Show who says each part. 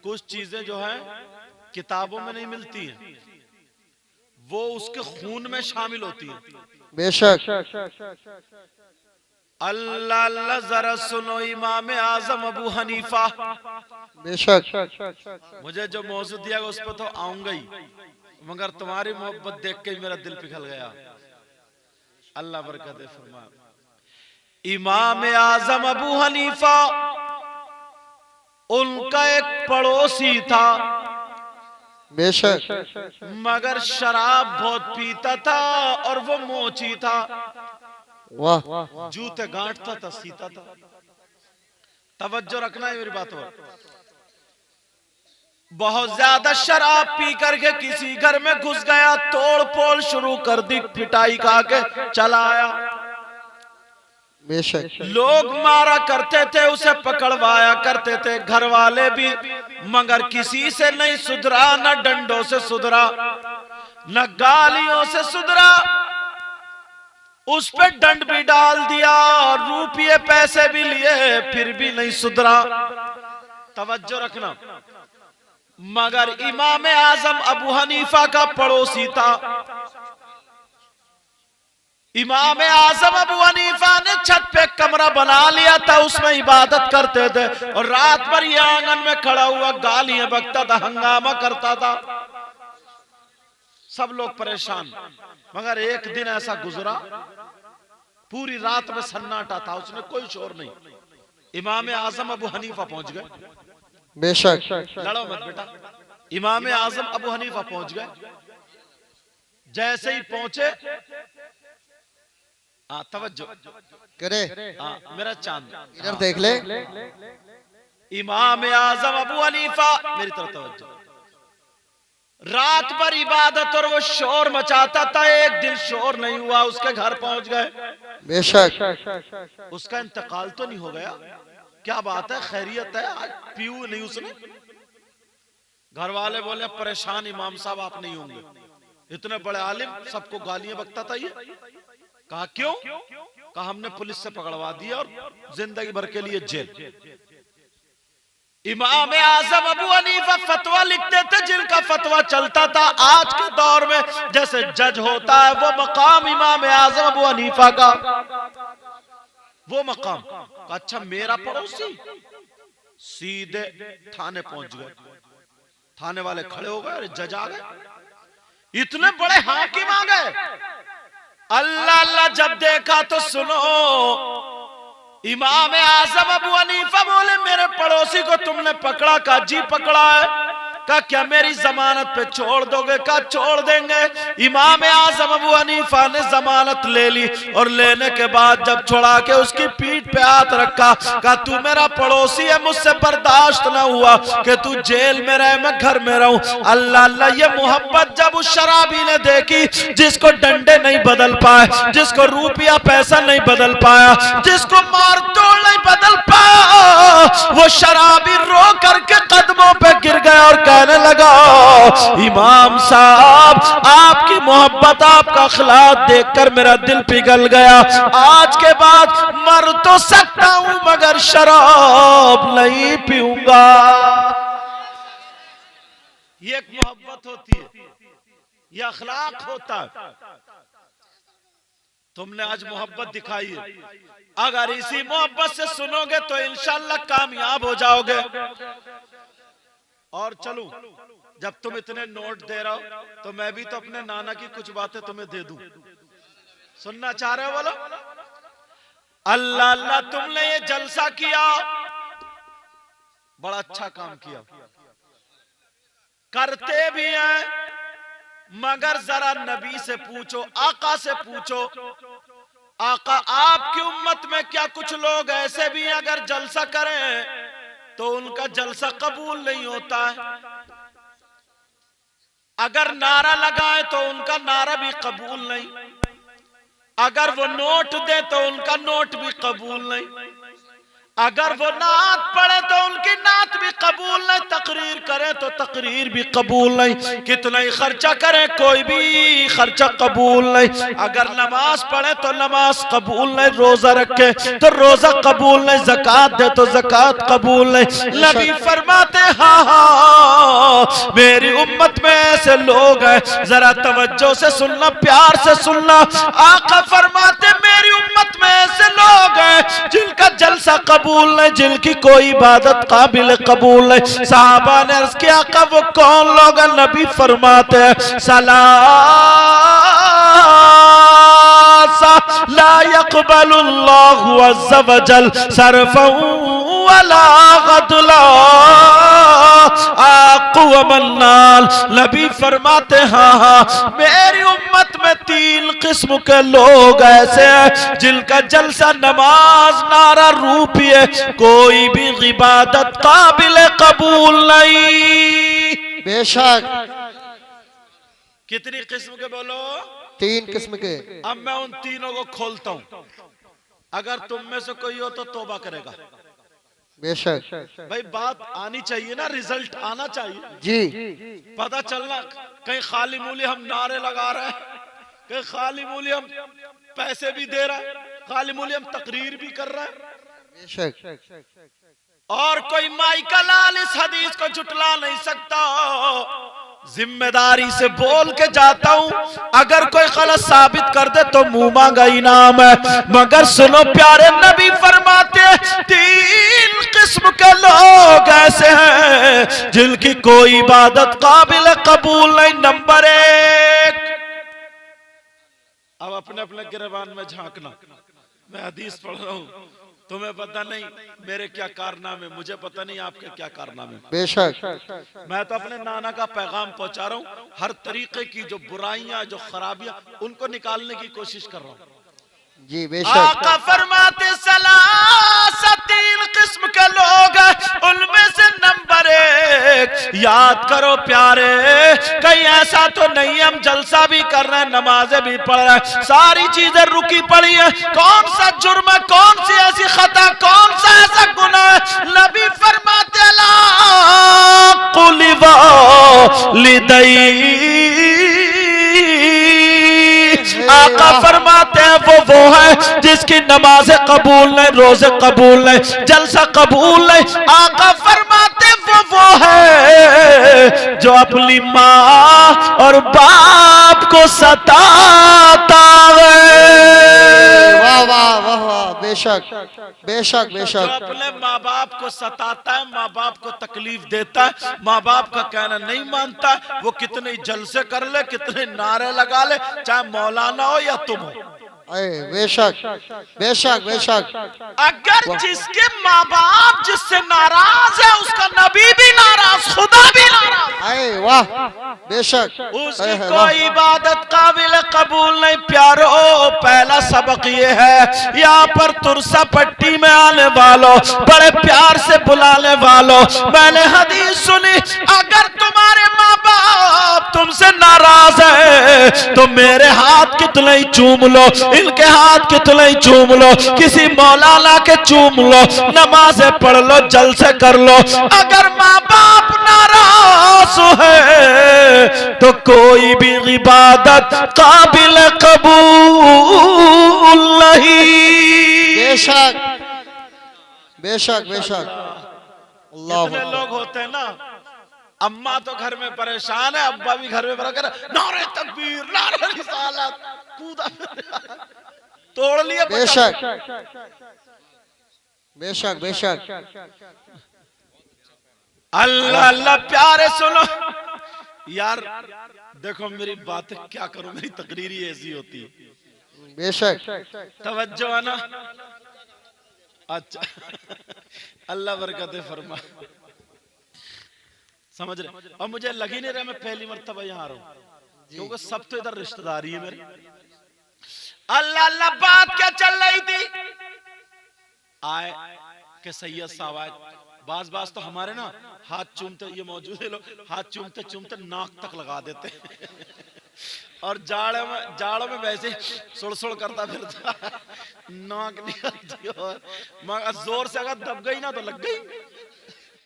Speaker 1: कुछ चीजें जो है किताबों में नहीं मिलती हैं, वो उसके खून में शामिल होती है।
Speaker 2: बेशक।
Speaker 1: अल्लाह अल्लाह जरा सुनो इमाम आजम अबू हनीफा।
Speaker 2: बेशक।
Speaker 1: मुझे जो मौजूद दिया उस पर तो आऊंगा ही, मगर तुम्हारी मोहब्बत देख के मेरा दिल पिघल गया। अल्लाह बरकत फरमा। इमाम आजम अबू हनीफा, उनका एक पड़ोसी था,
Speaker 2: बेशक।
Speaker 1: मगर शराब बहुत पीता था और वो मोची था।
Speaker 2: वाह।
Speaker 1: जूते गांठता था, सीता था। तवज्जो रखना है मेरी बात पर। बहुत ज्यादा शराब पी करके किसी घर में घुस गया, तोड़ फोड़ शुरू कर दी, पिटाई खा के चला आया।
Speaker 2: बेशक।
Speaker 1: लोग मारा करते थे, उसे पकड़वाया करते थे घर वाले भी, मगर किसी से नहीं सुधरा, न डंडों से सुधरा, न गालियों से सुधरा। उस पे दंड भी डाल दिया और रुपये पैसे भी लिए, फिर भी नहीं सुधरा। तवज्जो रखना। मगर इमाम आजम अबू हनीफा का पड़ोसी था। इमाम आजम अबू हनीफा ने छत पे कमरा बना लिया था, उसमें इबादत करते थे और रात भर ये आंगन में खड़ा हुआ गालियां बकता था, हंगामा करता था। सब लोग परेशान। मगर एक दिन ऐसा गुजरा, पूरी रात में सन्नाटा था, उसने कोई शोर नहीं। इमाम आजम अबू हनीफा पहुंच गए।
Speaker 2: बेशक।
Speaker 1: लड़ो मत बेटा। इमाम आजम अबू हनीफा पहुंच गए। जैसे ही पहुंचे, तवज्जो
Speaker 2: करे,
Speaker 1: मेरा चांद
Speaker 2: इधर देख ले।
Speaker 1: इमाम आजम अबू हनीफा, मेरी तरफ तवज्जो। रात भर इबादत और वो शोर मचाता था, एक दिन शोर नहीं हुआ, उसके घर पहुंच गए।
Speaker 2: बेशक।
Speaker 1: उसका इंतकाल तो नहीं हो गया? क्या बात है, खैरियत है? आज पीऊ नहीं उसने? घर वाले बोले परेशान इमाम साहब आप नहीं होंगे, इतने बड़े आलिम, सबको गालियां बकता था ये। कहा क्यों? कहा हमने पुलिस से पकड़वा दिया और जिंदगी भर के लिए जेल। इमाम आजम अबू हनीफा फतवा लिखते थे, जिनका फतवा चलता था आज के दौर में जैसे जज होता है, वो मकाम इमाम आजम अबू हनीफा का, वो मकाम। अच्छा मेरा पड़ोसी, सीधे थाने पहुंच गए। थाने वाले खड़े हो गए, जज आ गए, इतने बड़े हाकिम आ गए। अल्लाह अल्लाह जब देखा तो सुनो, इमाम आजम अबू हनीफा बोले मेरे पड़ोसी को तुमने पकड़ा? का जी पकड़ा है। का क्या मेरी जमानत पे छोड़ दोगे? का छोड़ देंगे। इमाम आजम अबू हनीफा ने जमानत ले ली और लेने के बाद जब छुड़ा के उसकी पीठ पे हाथ रखा, का तू मेरा पड़ोसी है, मुझसे बर्दाश्त ना हुआ कि तू जेल में रहे, मैं घर में रहूं। अल्लाह अल्लाह, ये मोहब्बत जब उस शराबी ने देखी, जिसको डंडे नहीं बदल पाए, जिसको रुपया पैसा नहीं बदल पाया, जिसको मार तोड़ नहीं बदल पाया, वो शराबी रो करके कदमों पे गिर गया और कहने लगा इमाम साहब आपकी मोहब्बत, आपका अखलाक देखकर मेरा दिल पिघल गया। आज के बाद मर तो सकता हूं मगर शराब नहीं पीऊंगा। ये एक मोहब्बत होती है, ये अखलाक होता है। तुमने आज मोहब्बत दिखाई है, अगर इसी मोहब्बत से सुनोगे तो इंशाल्लाह कामयाब हो जाओगे। और चलो, जब तुम इतने नोट दे रहे हो तो मैं भी तो अपने नाना की कुछ बातें तुम्हें दे दूं। सुनना चाह रहे हो? बोलो। अल्लाह अल्लाह, तुमने ये जलसा किया, बड़ा अच्छा काम किया, करते भी हैं, मगर जरा नबी से पूछो, आका से पूछो, आका आपकी उम्मत में क्या कुछ लोग ऐसे भी हैं अगर जलसा करें तो उनका जलसा कबूल नहीं होता है, अगर नारा लगाए तो उनका नारा भी कबूल नहीं, अगर वो नोट दे तो उनका नोट भी कबूल नहीं, अगर वो नात पढ़े तो उनकी नात भी कबूल नहीं, तकरीर करे तो तकरीर भी कबूल नहीं, कितना ही खर्चा करे कोई भी खर्चा कबूल नहीं, अगर नमाज पढ़े तो नमाज कबूल नहीं, रोजा रखे तो रोजा कबूल नहीं, ज़कात दे तो ज़कात कबूल नहीं। नबी फरमाते हाँ हाँ मेरी उम्मत में ऐसे लोग हैं, जरा तवज्जो से सुनना, प्यार से सुनना। आका फरमाते मेरी उम्मत में ऐसे लोग हैं जिनका जलसा कबूल नहीं, जिनकी कोई इबादत काबिल कबूल नहीं। सहाबा ने अर्ज़ किया आका वो कौन लोग हैं? नबी फरमाते हैं ला यक़बलुल्लाहु अज़्ज़ा वजल सरफ़न वला गदला आक़ु व मन्नान। नबी फरमाते हाँ मेरी उम्मत में 3 किस्म के लोग ऐसे हैं जिनका जलसा नमाज नारा रूपी है, कोई भी इबादत काबिल कबूल नहीं।
Speaker 2: बेशक।
Speaker 1: कितनी किस्म के बोलो?
Speaker 2: 3 किस्म के।
Speaker 1: अब मैं उन तीनों को खोलता हूं, अगर तुम में से कोई हो तो तौबा करेगा।
Speaker 2: बेशक।
Speaker 1: भाई बात आनी चाहिए ना, रिजल्ट आना चाहिए
Speaker 2: जी।
Speaker 1: पता चलना कहीं खाली मूली हम नारे लगा रहे हैं, कहीं खाली मूली हम पैसे भी दे रहे हैं, खाली मूली हम तकरीर भी कर रहे हैं।
Speaker 2: बेशक।
Speaker 1: और कोई माइका लाल इस हदीस को जुटला नहीं सकता। जिम्मेदारी से बोल के जाता हूं, अगर कोई गलत साबित कर दे तो मुंह मांगा इनाम है। मगर सुनो प्यारे नबी फरमाते 3 किस्म के लोग ऐसे हैं जिनकी कोई इबादत काबिल कबूल नहीं। नंबर 1, अब अपने अपने गिरबान में झांकना। मैं हदीस पढ़ रहा हूं, तुम्हें पता नहीं मेरे क्या कारनामे, मुझे पता नहीं आपके क्या कारनामे।
Speaker 2: बेशक।
Speaker 1: मैं तो अपने नाना का पैगाम पहुंचा रहा हूँ, हर तरीके की जो बुराइयां जो खराबियां उनको निकालने की कोशिश कर रहा हूँ।
Speaker 2: जी बेशक।
Speaker 1: आका फरमाते 3 किस्म के लोग हैं, उनमें से नंबर 1 याद करो प्यारे, कहीं ऐसा तो नहीं हम जलसा भी कर रहे हैं, नमाजें भी पढ़ रहे हैं, सारी चीजें रुकी पड़ी है। कौन सा जुर्म है, कौन सी ऐसी खता, कौन सा ऐसा गुनाह है? नबी फरमाते ला कुलिवा लिदई। आका फरमाते हैं वो है जिसकी नमाज़ें कबूल नहीं, रोजे कबूल नहीं, जलसा कबूल नहीं। आका फरमाते वो है जो अपनी माँ और बाप को सताता है।
Speaker 2: वाह वाह वाह वाह। बेशक बेशक बेशक।
Speaker 1: जो अपने माँ बाप को सताता है, माँ बाप को तकलीफ देता है, माँ बाप का कहना नहीं मानता, वो कितने जलसे कर ले, कितने नारे लगा ले, चाहे मौलाना हो या तुम हो।
Speaker 2: बेशक बेशक बेशक।
Speaker 1: अगर जिसके माँ बाप जिससे नाराज है उसका नबी भी नाराज, खुदा भी नाराज।
Speaker 2: वाह बेशक।
Speaker 1: उसकी कोई इबादत काबिल कबूल नहीं। प्यारो पहला सबक ये है, यहाँ पर तुरसा पट्टी में आने वालों, बड़े प्यार से बुलाने वालों, मैंने हदीस सुनी, अगर तुम्हारे माँ बाप तुमसे नाराज है तो मेरे हाथ कितने ही चूम लो, इनके हाथ कितने ही चूम लो, किसी मौलाना के चूम लो, नमाज़ें पढ़ लो, जलसे कर लो। अगर माँ बाप नाराज है तो कोई भी इबादत काबिल कबूल नहीं।
Speaker 2: बेशक बेशक बेशक। अल्लाह।
Speaker 1: कितने लोग होते हैं ना, अम्मा तो घर में परेशान है, अब्बा भी घर में परेशान है, नारे तकबीर, नारे रिसालत, कूदा तोड़ लिया।
Speaker 2: बेशक बेशक बेशक।
Speaker 1: अल्लाह अल्लाह। प्यारे सुनो यार, देखो मेरी बात क्या करूं, मेरी तकरीर ही ऐसी होती है।
Speaker 2: बेशक।
Speaker 1: तवज्जो है ना? अच्छा अल्लाह बरकत फरमा। समझ रहे? और मुझे लग ही नहीं रहा मैं पहली मर्तबा यहाँ आ रहा हूँ, क्योंकि सब तो इधर रिश्तेदारी है मेरे। अल्लाह अल्लाह। बात क्या चल रही थी? आए के सैयद साहब आए, बाज तो हमारे ना हाथ चूमते, ये मौजूद है लोग, हाथ चूमते चूमते नाक तक लगा देते और जाड़ों में वैसे सुड़ करता फिरता, नाक निकलती और मगर जोर से अगर दब गई ना तो लग गई।